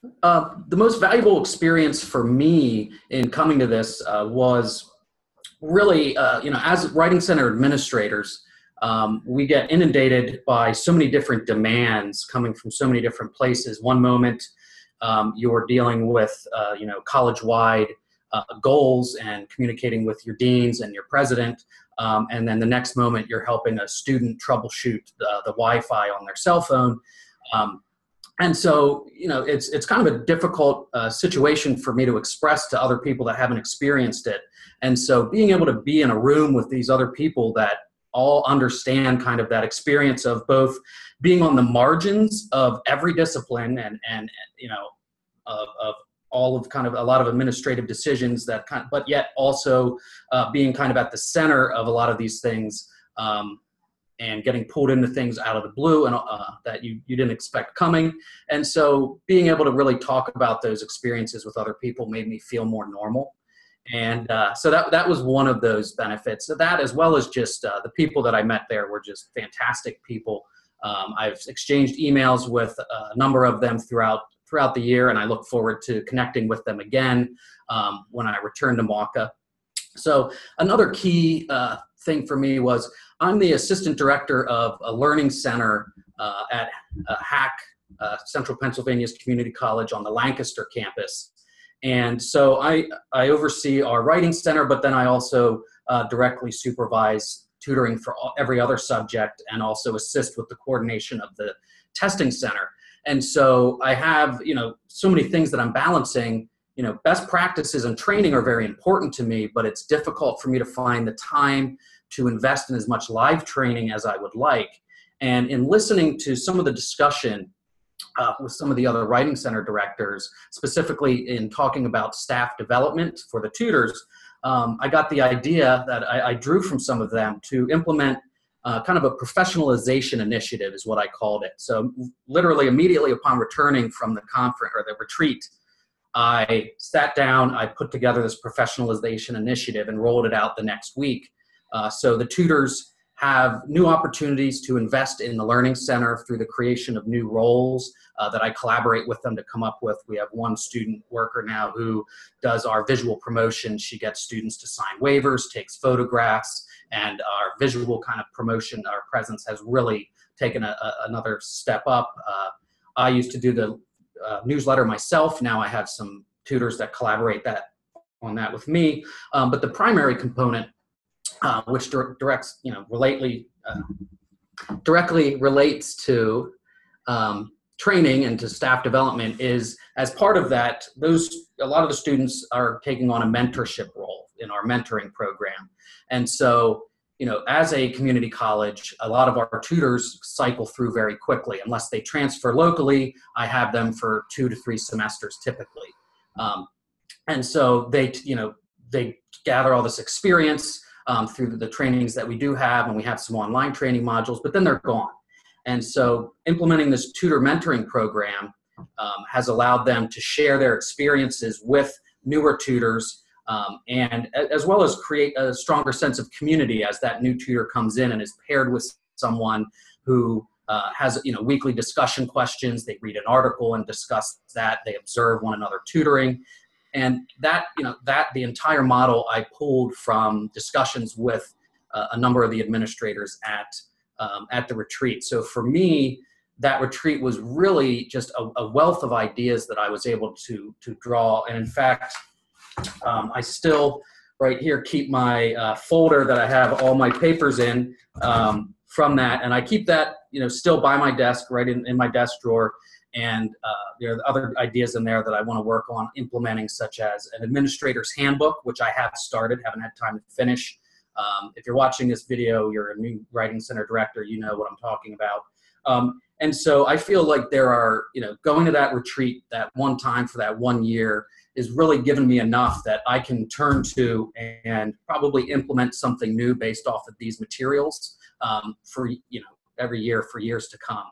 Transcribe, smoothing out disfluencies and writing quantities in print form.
The most valuable experience for me in coming to this was really, as Writing Center administrators, we get inundated by so many different demands coming from so many different places. One moment, you're dealing with, college-wide goals and communicating with your deans and your president. And then the next moment, you're helping a student troubleshoot the Wi-Fi on their cell phone. And so, it's kind of a difficult situation for me to express to other people that haven't experienced it. And so being able to be in a room with these other people that all understand kind of that experience of both being on the margins of every discipline and of all of kind of a lot of administrative decisions but yet also being kind of at the center of a lot of these things, and getting pulled into things out of the blue and that you didn't expect coming. And so being able to really talk about those experiences with other people made me feel more normal. And so that was one of those benefits. So that, as well as just the people that I met there, were just fantastic people. I've exchanged emails with a number of them throughout the year, and I look forward to connecting with them again when I return to Mauka. So another key thing for me was I'm the assistant director of a learning center at HAC, Central Pennsylvania's Community College on the Lancaster campus. And so I oversee our writing center, but then I also directly supervise tutoring for every other subject and also assist with the coordination of the testing center. And so I have, so many things that I'm balancing. Best practices and training are very important to me, but it's difficult for me to find the time to invest in as much live training as I would like. And in listening to some of the discussion with some of the other writing center directors, specifically in talking about staff development for the tutors, I got the idea that I drew from some of them to implement kind of a professionalization initiative, is what I called it. So literally immediately upon returning from the conference or the retreat, I sat down, I put together this professionalization initiative and rolled it out the next week. So the tutors have new opportunities to invest in the Learning Center through the creation of new roles that I collaborate with them to come up with. We have one student worker now who does our visual promotion. She gets students to sign waivers, takes photographs, and our visual kind of promotion, our presence has really taken another step up. I used to do the newsletter myself. Now I have some tutors that collaborate on that with me. But the primary component, which directly relates to training and to staff development, is as part of that, a lot of the students are taking on a mentorship role in our mentoring program. And so, as a community college, a lot of our tutors cycle through very quickly. Unless they transfer locally, I have them for 2 to 3 semesters typically. And so they gather all this experience through the trainings that we do have, and we have some online training modules, but then they're gone. And so implementing this tutor mentoring program has allowed them to share their experiences with newer tutors, and as well as create a stronger sense of community as that new tutor comes in and is paired with someone who has weekly discussion questions. They read an article and discuss that. They observe one another tutoring. And that the entire model I pulled from discussions with a number of the administrators at the retreat. So for me, that retreat was really just a wealth of ideas that I was able to draw. And in fact, I still right here keep my folder that I have all my papers in from that. And I keep that still by my desk, right in my desk drawer. And there are other ideas in there that I want to work on implementing, such as an administrator's handbook, which I have started, haven't had time to finish. If you're watching this video, you're a new Writing Center director, you know what I'm talking about. And so I feel like there are, going to that retreat that one time for that 1 year is really given me enough that I can turn to and probably implement something new based off of these materials for, every year for years to come.